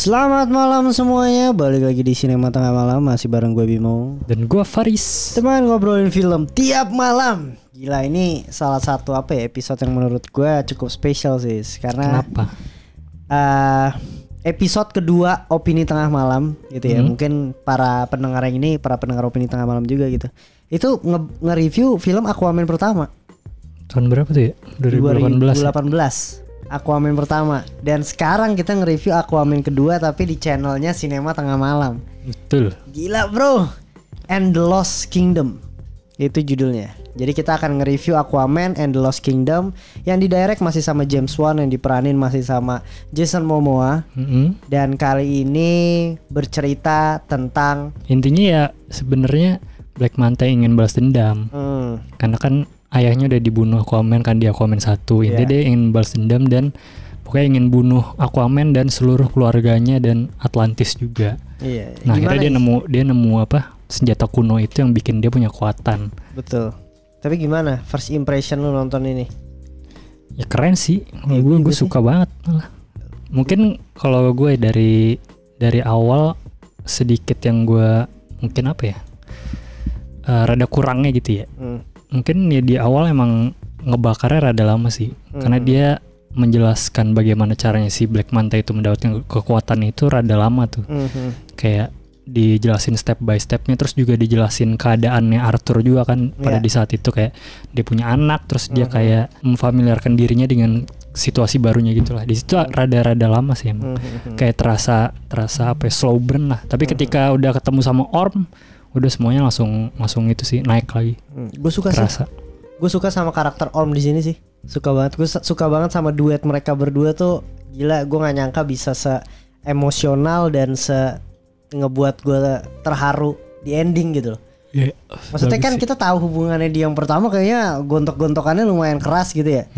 Selamat malam semuanya, balik lagi di Sinema Tengah Malam. Masih bareng gue Bimo dan gue Faris. Teman ngobrolin film tiap malam. Gila, ini salah satu episode yang menurut gue cukup spesial sih. Karena kenapa? Episode kedua Opini Tengah Malam gitu ya. Mungkin para pendengar yang ini, para pendengar Opini Tengah Malam juga gitu. Itu nge-review film Aquaman pertama. Tahun berapa tuh ya? 2018 Aquaman pertama. Dan sekarang kita nge-review Aquaman kedua, tapi di channelnya Sinema Tengah Malam. Betul. Gila bro. And the Lost Kingdom, itu judulnya. Jadi kita akan nge-review Aquaman and the Lost Kingdom, yang didirect masih sama James Wan, yang diperanin masih sama Jason Momoa. Dan kali ini bercerita tentang, intinya ya sebenarnya Black Manta ingin balas dendam. Karena kan ayahnya udah dibunuh Aquaman kan di Aquaman 1. Intinya dia ingin balas dendam dan pokoknya ingin bunuh Aquaman dan seluruh keluarganya dan Atlantis juga. Nah, akhirnya dia nemu apa? Senjata kuno itu yang bikin dia punya kekuatan. Betul. Tapi gimana first impression lu nonton ini? Ya keren sih. Gue suka banget malah. Mungkin kalau gue dari awal sedikit yang gue mungkin apa ya? Rada kurangnya gitu ya. Mungkin ya di awal emang ngebakarnya rada lama sih. Karena dia menjelaskan bagaimana caranya si Black Manta itu mendapatkan kekuatan itu rada lama tuh. Kayak dijelasin step by stepnya, terus juga dijelasin keadaannya Arthur juga kan pada di saat itu, kayak dia punya anak, terus dia kayak memfamiliarkan dirinya dengan situasi barunya gitulah. Di situ rada-rada lama sih emang. Kayak terasa apa ya, slow burn lah. Tapi ketika udah ketemu sama Orm, udah semuanya langsung itu sih naik lagi. Gue suka sih. Gue suka sama karakter Orm di sini sih. Suka banget. Gue suka banget sama duet mereka berdua tuh. Gila, gue nggak nyangka bisa se emosional dan se ngebuat gue terharu di ending gitu loh. Maksudnya kan kita tahu hubungannya di yang pertama kayaknya gontok-gontokannya lumayan keras gitu ya.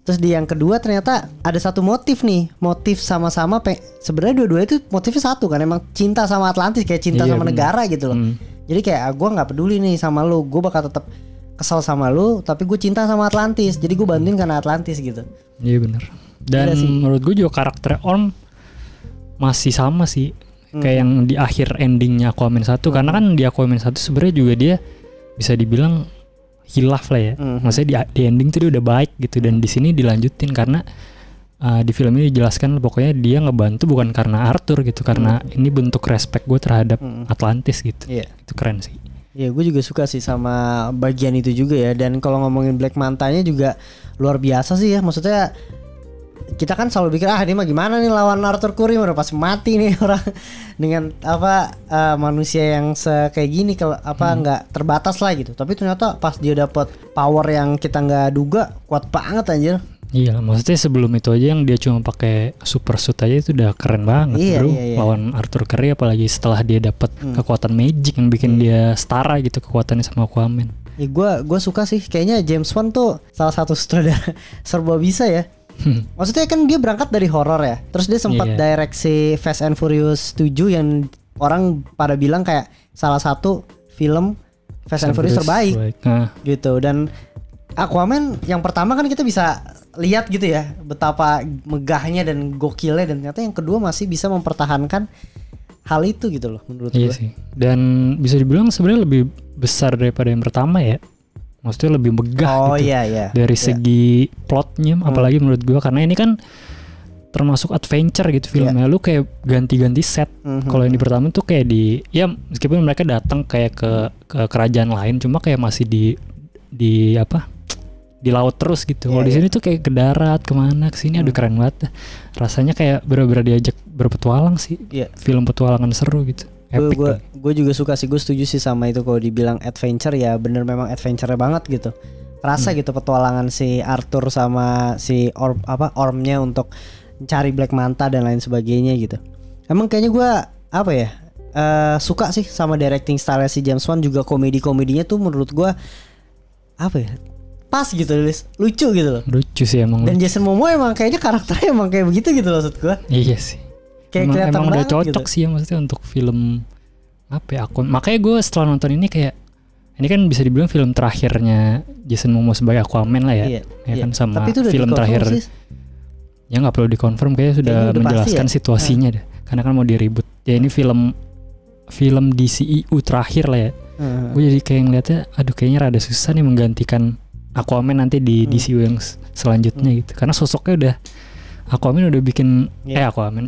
Terus di yang kedua ternyata ada satu motif nih, motif sama-sama sebenarnya dua-dua itu motifnya satu kan, emang cinta sama Atlantis, kayak cinta sama negara gitu loh. Jadi kayak gue nggak peduli nih sama lu, gue bakal tetap kesel sama lu, tapi gue cinta sama Atlantis, jadi gue bantuin karena Atlantis gitu. Iya benar. Dan menurut gue juga karakter Orm masih sama sih. Kayak yang di akhir endingnya Aquaman 1. Karena kan di Aquaman 1 sebenarnya juga dia bisa dibilang hilaf lah ya. Maksudnya di ending tuh dia udah baik gitu. Dan di sini dilanjutin karena di film ini dijelaskan pokoknya dia ngebantu bukan karena Arthur gitu, karena ini bentuk respect gue terhadap Atlantis gitu. Itu keren sih. Iya, gue juga suka sih sama bagian itu juga ya. Dan kalau ngomongin Black Mantanya juga luar biasa sih ya. Maksudnya kita kan selalu pikir ini mah gimana nih lawan Arthur Curry, udah pas mati nih orang dengan manusia yang kayak gini, kalau nggak terbatas lah gitu. Tapi ternyata pas dia dapat power yang kita nggak duga, kuat banget anjir. Iya, maksudnya sebelum itu aja yang dia cuma pakai super suit aja itu udah keren banget, bro. Lawan Arthur Curry, apalagi setelah dia dapat kekuatan magic yang bikin dia setara gitu kekuatannya sama Aquaman. Ya gue suka sih, kayaknya James Wan tuh salah satu sutradara serba bisa ya. Maksudnya kan dia berangkat dari horor ya. Terus dia sempat direct si Fast and Furious 7 yang orang pada bilang kayak salah satu film Fast and Furious terbaik gitu. Dan Aquaman yang pertama kan kita bisa lihat gitu ya betapa megahnya dan gokilnya, dan ternyata yang kedua masih bisa mempertahankan hal itu gitu loh menurut gue. Iya sih. Dan bisa dibilang sebenarnya lebih besar daripada yang pertama ya. Maksudnya lebih megah gitu dari segi plotnya, apalagi menurut gue, karena ini kan termasuk adventure gitu filmnya. Lu kayak ganti-ganti set. Kalau yang di pertama tuh kayak meskipun mereka datang kayak ke kerajaan lain, cuma kayak masih di laut terus gitu. Kalau di sini tuh kayak ke darat, kemana kesini, aduh keren banget. Rasanya kayak bener-bener diajak berpetualang sih. Film petualangan seru gitu. Gue juga suka sih, gue setuju sih sama itu. Kalau dibilang adventure ya bener memang adventure banget gitu. Rasa gitu petualangan si Arthur sama si Ormnya untuk mencari Black Manta dan lain sebagainya gitu. Emang kayaknya gue suka sih sama directing style si James Wan, juga komedinya tuh menurut gue pas gitu, lucu gitu loh. Lucu sih emang. Dan Jason Momoa emang kayaknya karakternya emang kayak begitu gitu loh, maksud gue. Iya sih. Kayak emang udah cocok gitu sih ya, maksudnya untuk film Aquaman. Makanya gue setelah nonton ini kayak, ini kan bisa dibilang film terakhirnya Jason Momoa sebagai Aquaman lah ya. Kan sama film terakhir. Ya nggak perlu dikonfirm, kayaknya sudah menjelaskan situasinya deh. karena kan mau di reboot. Ya ini film DCEU terakhir lah ya. Gue jadi kayak ngeliatnya, aduh kayaknya rada susah nih menggantikan Aquaman nanti di DCU yang selanjutnya gitu. Karena sosoknya udah Aquaman udah bikin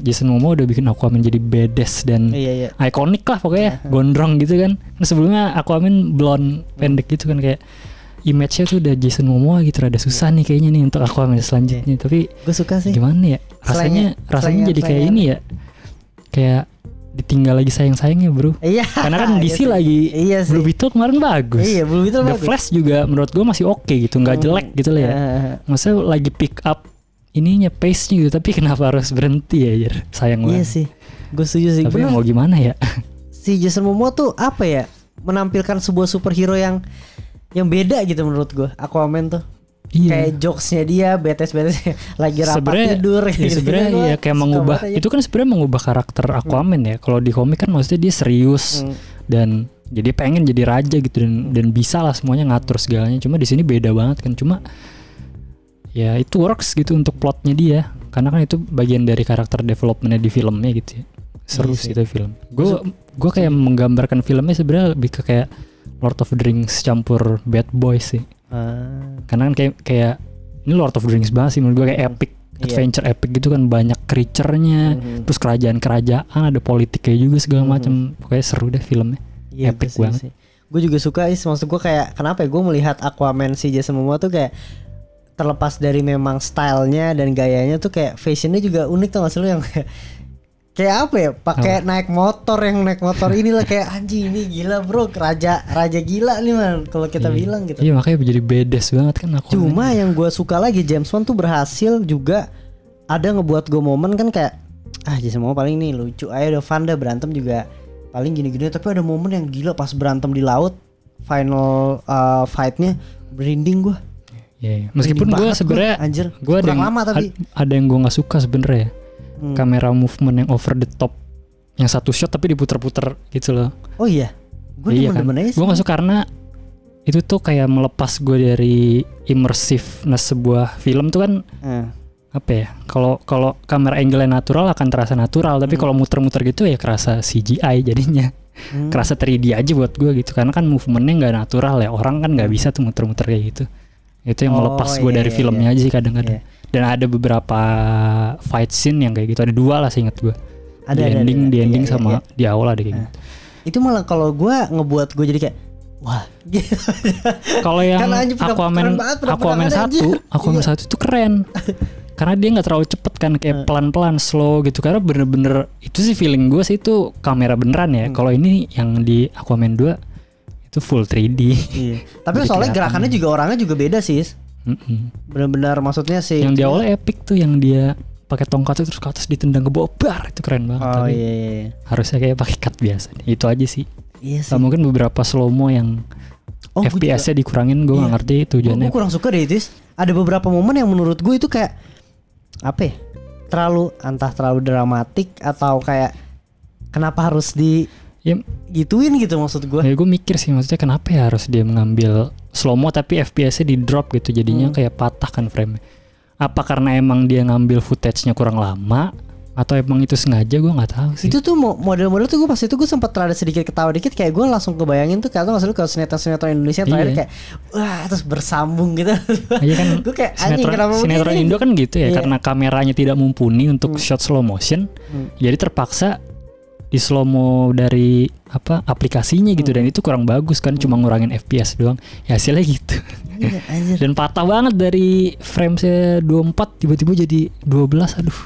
Jason Momoa udah bikin Aquaman jadi badass dan ikonik lah pokoknya, gondrong gitu kan. Nah, sebelumnya Aquaman blonde pendek gitu kan, kayak image-nya tuh udah Jason Momoa gitu, rada susah nih kayaknya nih untuk Aquaman selanjutnya. Tapi gue suka sih. Gimana ya? Rasanya jadi kayak ini ya. Kayak ditinggal lagi sayang-sayangnya bro. Iya. Karena kan DC lagi Blue Beetle kemarin bagus. Iya, Blue Beetle The bagus. Flash juga menurut gue masih oke gitu, nggak jelek gitu lah ya. Maksudnya lagi pick up ininya pace-nya gitu, tapi kenapa harus berhenti ya? Sayang banget. Iya sih. Gue setuju sih. Tapi mau gimana ya? Si Jason Momoa tuh apa ya? Menampilkan sebuah superhero yang beda gitu menurut gue. Aquaman tuh. Iya. Kayak jokesnya dia, betes-betesnya lagi rapat tidur ya sebenarnya ya kayak mengubah itu kan sebenarnya mengubah karakter Aquaman ya. Kalau di komik kan maksudnya dia serius dan jadi pengen jadi raja gitu dan bisa lah semuanya ngatur segalanya. Cuma di sini beda banget kan. Cuma ya itu works gitu untuk plotnya dia, karena kan itu bagian dari karakter developmentnya di filmnya gitu ya. Seru sih itu film. Gue kayak menggambarkan filmnya sebenarnya lebih ke kayak Lord of the Rings campur Bad Boys sih. Karena kan kayak ini Lord of the Rings banget sih menurut gue, kayak epic adventure epic gitu kan, banyak creature-nya, terus kerajaan-kerajaan, ada politiknya juga segala macam. Pokoknya seru deh filmnya. Epic banget. Gue juga suka maksud gue kayak kenapa ya gue melihat Aquaman si Jason Momoa tuh kayak terlepas dari memang stylenya dan gayanya tuh kayak fashionnya juga unik tuh, nggak sih lu yang kayak apa ya, pakai naik motor inilah kayak anjing ini gila bro, raja gila nih man kalau kita bilang gitu. Iya makanya jadi badass banget kan aku. Cuma yang gue suka lagi James Wan tuh berhasil juga ada ngebuat gue momen kan kayak Jason Momoa paling nih lucu aja, udah fun dah, berantem juga paling gini-gini, tapi ada momen yang gila pas berantem di laut final fightnya merinding gue. Iya. Meskipun gue sebenarnya gue ada yang gue nggak suka sebenarnya. Kamera movement yang over the top, yang satu shot tapi diputer-puter gitu loh. Oh iya, gue demen-demen aja. Gue nggak suka karena itu tuh kayak melepas gue dari immersiveness sebuah film tuh kan. Apa ya? Kalau kamera angle natural akan terasa natural, tapi kalau muter-muter gitu ya kerasa CGI jadinya. Kerasa 3D aja buat gue gitu, karena kan movementnya nggak natural ya. Orang kan nggak bisa tuh muter-muter kayak gitu. Itu yang melepas gue dari filmnya aja sih kadang-kadang. Dan ada beberapa fight scene yang kayak gitu, ada 2 lah seingat gue. Di ending sama di awal ada kayak gitu. Itu malah kalau gue ngebuat gue jadi kayak wah. Kalau yang Aquaman 1 itu keren. Karena dia nggak terlalu cepet kan, kayak pelan-pelan slow gitu. Karena bener-bener itu sih feeling gue sih itu kamera beneran ya. Kalau ini yang di Aquaman 2 itu full 3D. Iya. Tapi soalnya gerakannya juga orangnya juga beda sih. Benar-benar maksudnya sih. Yang di awal epic tuh, yang dia pakai tongkat terus ke atas ditendang ke bawah, itu keren banget. Tapi harusnya kayak pakai cut biasa. Itu aja sih. Iya sih. Mungkin beberapa slow mo yang FPS-nya dikurangin, gue nggak ngerti tujuannya. Gue kurang suka deh itu. Ada beberapa momen yang menurut gue itu kayak apa ya? Terlalu dramatik atau kayak kenapa harus gituin gitu maksud gue. Ya gue mikir sih maksudnya kenapa ya harus dia mengambil slow mo tapi FPS-nya di drop gitu, jadinya kayak patah kan frame-nya. Apa karena emang dia ngambil footage-nya kurang lama atau emang itu sengaja, gue nggak tahu sih. Itu tuh model-model tuh gue pas itu gue sempat rada sedikit ketawa dikit, kayak gue langsung kebayangin tuh kalau nggak kalau sinetron Indonesia terakhir kayak wah terus bersambung gitu. Iya kan. Gue kayak sinetron Indo kan gitu ya, karena kameranya tidak mumpuni untuk shot slow motion, jadi terpaksa di slow mo dari aplikasinya gitu, dan itu kurang bagus kan, cuma ngurangin FPS doang ya, hasilnya gitu. Dan patah banget dari frame saya 24 tiba-tiba jadi 12. Aduh,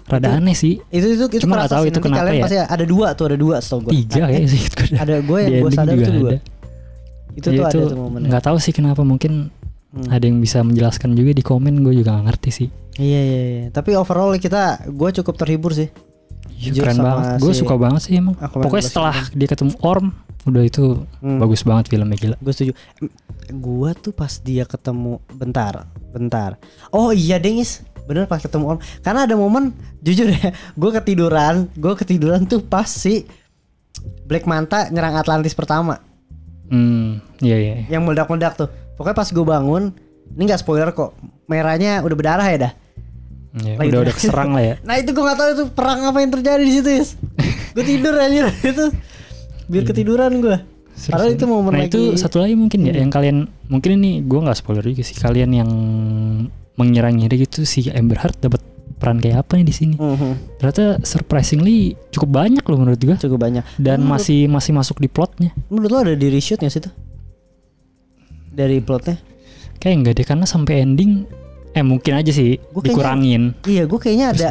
rada aneh sih. Itu cuma nggak tahu itu kenapa ya. Pasti ada dua setahu gue. 3 kayaknya sih. Ada gue yang gue sadar itu 2. Itu tuh ada tuh momennya. Nggak tahu sih kenapa, mungkin ada yang bisa menjelaskan juga di komen, gue juga nggak ngerti sih. Iya. Tapi overall gue cukup terhibur sih. Keren banget, gue suka banget sih emang. Pokoknya setelah dia ketemu Orm, udah itu bagus banget filmnya, gila. Gue setuju. Gue tuh pas dia ketemu bentar. Oh iya Dengis, bener pas ketemu Orm. Karena ada momen jujur ya, gue ketiduran tuh pas si Black Manta nyerang Atlantis pertama. Iya. Yang meledak-meledak tuh. Pokoknya pas gue bangun, ini nggak spoiler kok, merahnya udah berdarah ya dah. Ya, Lagi udah keserang lah ya. Nah itu gue gak tahu itu perang apa yang terjadi di situ Is. Gue tidur anjir itu. Biar ketiduran gue. Padahal itu momen nah lagi. itu satu lagi mungkin ya yang kalian mungkin ini gue nggak spoiler juga sih, kalian yang mengira-ngira gitu si Amber Heard dapat peran kayak apa nih di sini. Ternyata surprisingly cukup banyak loh menurut gue. Cukup banyak. Dan masih masuk di plotnya. Menurut lo ada di reshoot nggak sih itu? Dari plotnya? Kayak enggak deh, karena sampai ending mungkin aja sih dikurangin. Iya, gue kayaknya ada.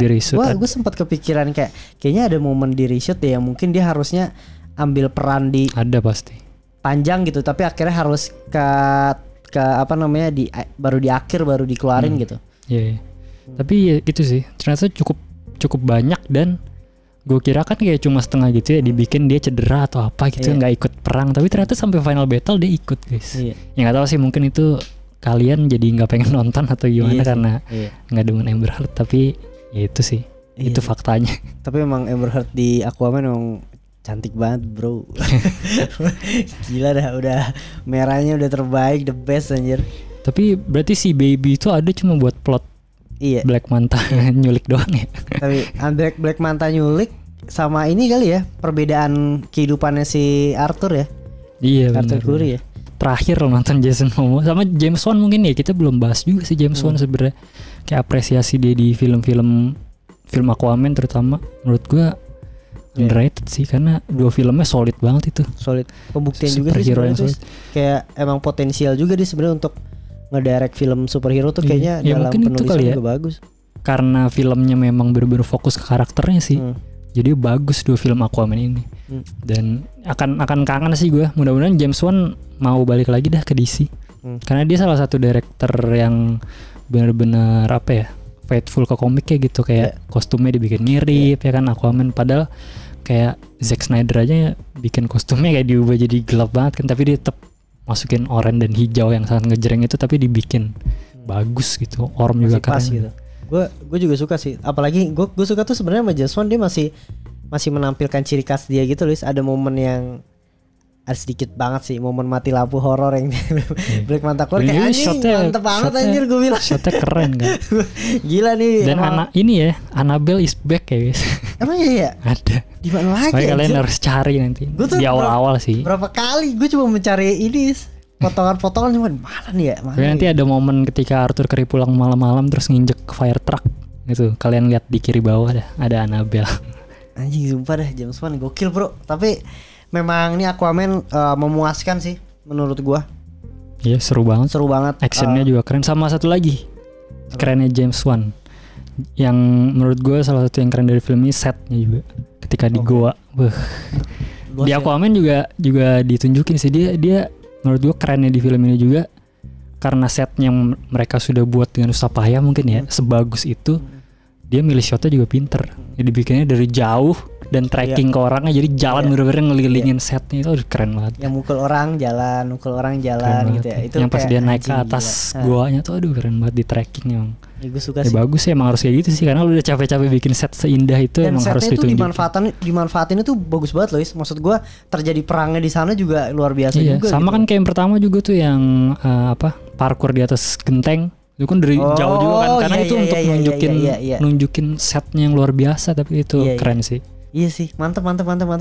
Gue sempat kepikiran kayaknya ada momen di reshoot deh yang mungkin dia harusnya ambil peran di. Ada pasti. Panjang gitu, tapi akhirnya harus ke apa namanya baru di akhir baru dikeluarin gitu. Iya. Tapi ya gitu sih. Ternyata cukup banyak dan gue kira kan kayak cuma setengah gitu ya, dibikin dia cedera atau apa gitu nggak ikut perang, tapi ternyata sampai final battle dia ikut guys. Ya nggak tahu sih, mungkin itu kalian jadi nggak pengen nonton atau gimana karena nggak dengan Amber Heard, tapi ya itu sih itu faktanya. Tapi emang Amber Heard di Aquaman emang cantik banget bro. Gila dah, udah merahnya udah terbaik, the best anjir. Tapi berarti si baby itu ada cuma buat plot Black Manta nyulik doang ya. Tapi Black Manta nyulik sama ini kali ya, perbedaan kehidupannya si Arthur ya. Iya benar. Arthur Curry ya. Terakhir lo nonton Jason Momoa sama James Wan, mungkin ya kita belum bahas juga sih James Wan sebenarnya. Kayak apresiasi dia di film Aquaman terutama menurut gua underrated sih, karena dua filmnya solid banget itu. Solid. Pembuktian juga sih sebenarnya. Kayak emang potensial juga dia sebenarnya untuk ngedirect film superhero tuh kayaknya dalam penulisan juga bagus. Karena filmnya memang benar-benar fokus ke karakternya sih. Jadi bagus dua film Aquaman ini. Dan akan kangen sih gue. Mudah-mudahan James Wan mau balik lagi dah ke DC. Karena dia salah satu director yang benar-benar apa ya, faithful ke komiknya gitu, kayak kostumnya dibikin mirip ya kan Aquaman, padahal kayak Zack Snyder aja bikin kostumnya kayak diubah jadi gelap banget kan, tapi dia tetap masukin oranye dan hijau yang sangat ngejreng itu, tapi dibikin bagus gitu. Orm juga keren gitu. Gue juga suka sih, apalagi gue suka tuh sebenarnya sama James Wan, dia masih menampilkan ciri khas dia gitu loh. Ada momen yang sedikit banget sih, momen mati lampu horor yang Black Manta keluar kayak anjing mantep banget anjir, gue bilang shotnya keren kan. Gila nih. Dan ini ya Annabelle is back ya guys. Emang iya? Ada. Di mana lagi? Makanya kalian harus cari nanti. Di awal-awal sih. Berapa kali gue cuma mencari ini potongan-potongan, cuman mana nih ya? Nanti ada momen ketika Arthur Curry pulang malam-malam terus nginjek fire truck itu. Kalian lihat di kiri bawah dah ada Annabelle. Anjing sumpah dah, James Wan gokil bro. Tapi memang ini Aquaman memuaskan sih menurut gua. Iya seru banget. Actionnya juga keren. Sama satu lagi kerennya James Wan, yang menurut gua salah satu yang keren dari film ini setnya juga. Ketika di Goa, di Aquaman juga ditunjukin sih dia menurut gua kerennya di film ini juga karena setnya mereka sudah buat dengan susah payah mungkin ya, sebagus itu. Dia milih shotnya juga pinter. Jadi bikinnya dari jauh dan tracking ke orangnya, jadi jalan bener-bener ngelilingin setnya, itu keren banget. Yang mukul orang jalan gitu ya. Itu yang pas dia naik ke atas guanya tuh aduh keren banget di tracking emang. Ya, gue suka sih. Bagus ya, emang harus kayak gitu sih, karena lu udah capek-capek bikin set seindah itu, dan emang harus ditunjukin. Dan dimanfaatin itu bagus banget loh. Maksud gue terjadi perangnya di sana juga luar biasa juga. Sama gitu. Kan kayak yang pertama juga tuh yang parkour di atas genteng. Itu kan dari jauh juga kan, karena itu untuk nunjukin setnya yang luar biasa, tapi itu keren sih. Iya sih, mantap.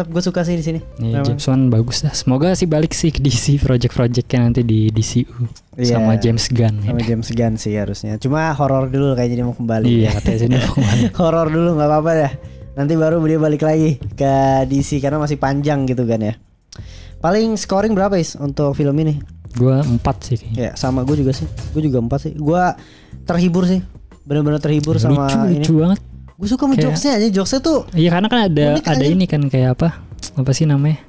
Gue suka sih di sini. James Wan bagus dah. Semoga sih balik sih ke DC project-projectnya nanti di DCU sama James Gunn. Sama James Gunn sih harusnya. Cuma horor dulu kayaknya dia mau kembali. Iya, katanya sini mau kembali. Horor dulu nggak apa-apa dah. Nanti baru dia balik lagi ke DC karena masih panjang gitu kan ya. Paling scoring berapa Is untuk film ini? Gua 4 sih kayaknya. Ya sama gue juga sih. Gue juga 4 sih. Gua terhibur sih. Benar-benar terhibur sama ini. Lucu banget. Gue suka sama jokesnya aja. Jokesnya tuh. Iya karena kan ada ini kan kayak apa sih namanya?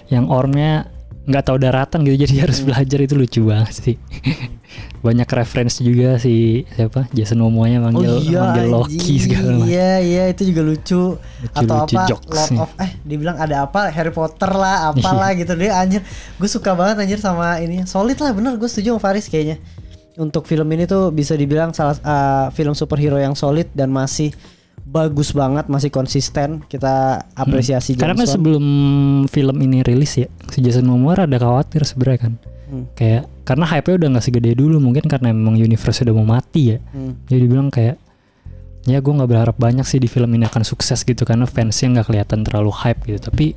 Yang ormnya nggak tahu daratan gitu, jadi harus belajar, itu lucu banget sih. Banyak referensi juga si Jason Momoa-nya manggil Loki segala macam. Iya itu juga lucu. Atau apa Lord of dibilang ada apa Harry Potter lah apalah gitu dia anjir. Gue suka banget anjir sama ini. Solid lah bener, gue setuju sama Faris kayaknya. Untuk film ini tuh bisa dibilang salah film superhero yang solid dan masih bagus banget, masih konsisten. Kita apresiasi Karena kan sebelum film ini rilis ya, si Jason Momoa ada khawatir sebenarnya kan. Kayak karena hype-nya udah gak segede dulu, mungkin karena memang universe udah mau mati ya. Jadi dibilang kayak ya gue nggak berharap banyak sih di film ini akan sukses gitu karena fansnya nggak kelihatan terlalu hype gitu. Tapi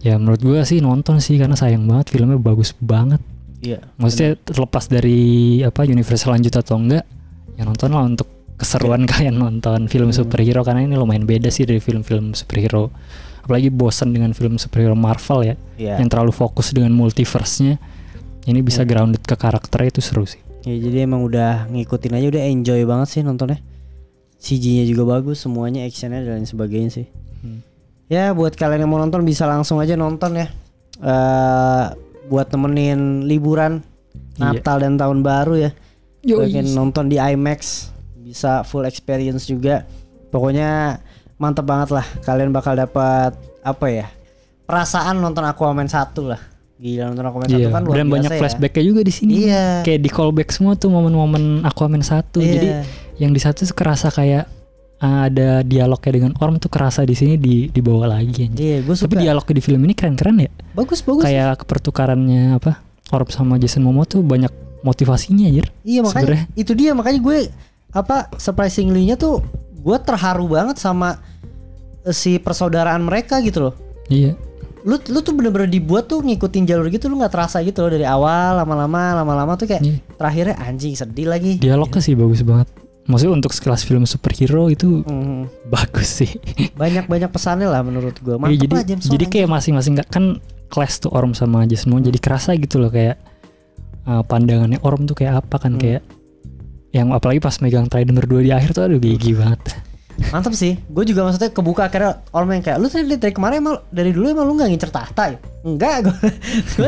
ya menurut gue sih nonton sih karena sayang banget filmnya bagus banget. Iya. Maksudnya terlepas dari apa Universal lanjut atau enggak, ya nontonlah untuk keseruan kalian nonton film superhero karena ini lumayan beda sih dari film-film superhero. Apalagi bosan dengan film superhero Marvel ya, yang terlalu fokus dengan multiverse-nya. Ini bisa grounded ke karakternya, itu seru sih. Ya jadi emang udah ngikutin aja, udah enjoy banget sih nontonnya. CG-nya juga bagus, semuanya actionnya dan lain sebagainya sih. Ya buat kalian yang mau nonton bisa langsung aja nonton ya. Buat temenin liburan Natal dan tahun baru ya. Pengen nonton di IMAX, bisa full experience juga. Pokoknya mantep banget lah. Kalian bakal dapat apa ya, perasaan nonton Aquaman 1 lah. Gila, nonton Aquaman 1 kan luar biasa. Dan banyak flashbacknya juga di sini. Kayak di callback semua tuh momen-momen Aquaman 1. Jadi yang di satu tuh kerasa kayak ada dialognya dengan Orm tuh kerasa di sini dibawa lagi. Gue suka. Tapi dialognya di film ini keren-keren ya. Bagus. Kayak pertukarannya apa? Orm sama Jason Momoa tuh banyak motivasinya anjir. Iya makanya sebenernya. Itu dia makanya gue surprisingly-nya tuh gue terharu banget sama si persaudaraan mereka gitu loh. Iya. Lu tuh bener-bener dibuat tuh ngikutin jalur gitu, lu nggak terasa gitu loh dari awal, lama-lama tuh kayak terakhirnya anjing sedih lagi. Dialognya sih bagus banget. Maksudnya untuk sekelas film superhero itu bagus sih. Banyak pesannya lah menurut gue. Mantap lah James Wan. Jadi kayak masing-masing kan clash tuh Orm sama Jason Momoa jadi kerasa gitu loh kayak pandangannya Orm tuh kayak apa kan kayak yang apalagi pas megang Trident berdua di akhir tuh aduh gigi banget. Mantap sih, gue juga maksudnya kebuka akhirnya Orm yang kayak lu dari kemarin emang dari dulu emang lu nggak ngincer tahta ya? Enggak, gue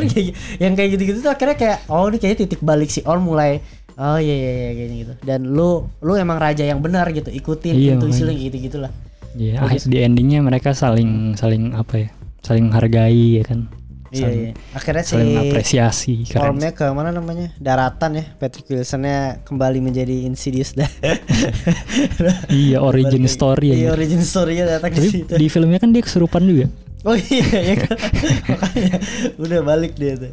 yang kayak gitu-gitu tuh akhirnya kayak oh ini kayaknya titik balik si Orm mulai oh iya kayak gitu. Dan lu emang raja yang benar gitu, ikutin intuisi lu gitu lah. Iya, di endingnya mereka saling apa ya? Saling hargai ya kan. Iya. Akhirnya saling apresiasi. Ormnya ke mana namanya? Daratan ya. Patrick Wilson-nya kembali menjadi Insidious dah. Iya, origin story ya. Iya, origin story-nya datang di situ. Di filmnya kan dia kesurupan juga. Oh iya kan. Makanya udah balik dia tuh.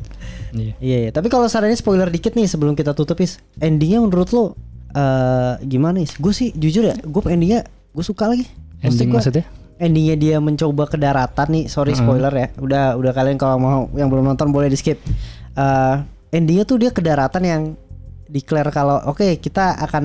Iya. Tapi kalau sarannya spoiler dikit nih sebelum kita tutup endingnya menurut lo gimana sih? Gue sih jujur ya, gue endingnya gue suka lagi. Maksudnya? Endingnya dia mencoba ke daratan nih, sorry spoiler ya. Udah kalian kalau mau yang belum nonton boleh di skip. Endingnya tuh dia ke daratan yang declare kalau oke, kita akan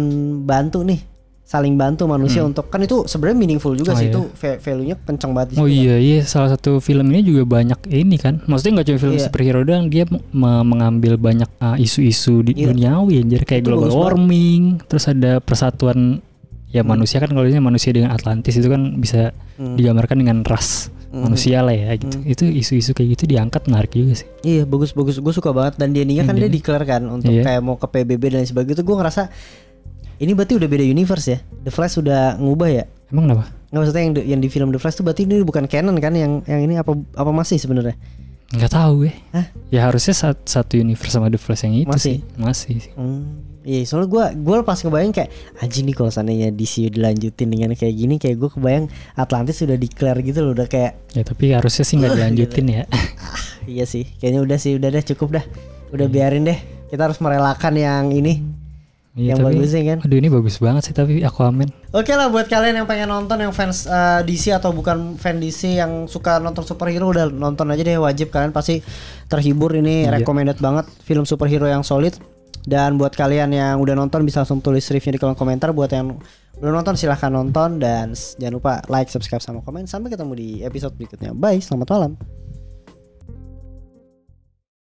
bantu nih, saling bantu manusia untuk kan itu sebenarnya meaningful juga sih. Itu value-nya kenceng banget di situ. Oh iya, salah satu film ini juga banyak ini kan. Maksudnya nggak cuma film superhero doang, dia mengambil banyak isu-isu di duniawi anjir kayak global warming, terus ada persatuan ya manusia kan kalau manusia dengan Atlantis itu kan bisa digambarkan dengan ras manusia lah ya gitu. Itu isu-isu kayak gitu diangkat menarik juga sih. Iya bagus gue suka banget dan di endingnya kan dia declare kan untuk kayak mau ke PBB dan sebagainya. Itu gue ngerasa ini berarti udah beda universe ya. The Flash udah ngubah ya. Emang kenapa? Nggak, maksudnya yang di film The Flash tuh berarti ini bukan canon kan yang ini apa masih sebenarnya? Nggak tahu gue. Ya harusnya satu universe sama The Flash yang itu masih sih. Iya soalnya gue pas kebayang kayak anjing nih kalau seandainya DC dilanjutin dengan kayak gini, kayak gue kebayang Atlantis sudah declare gitu loh, udah kayak ya tapi harusnya sih nggak dilanjutin gitu. Ya iya sih kayaknya udah deh cukup dah, udah biarin deh, kita harus merelakan yang ini yang bagusnya kan. Aduh ini bagus banget sih tapi Aquaman. Oke lah buat kalian yang pengen nonton, yang fans DC atau bukan fan DC yang suka nonton superhero, udah nonton aja deh, wajib, kalian pasti terhibur. Ini recommended banget, film superhero yang solid. Dan buat kalian yang udah nonton bisa langsung tulis reviewnya di kolom komentar. Buat yang belum nonton silahkan nonton. Dan jangan lupa like, subscribe, sama komen. Sampai ketemu di episode berikutnya. Bye, selamat malam.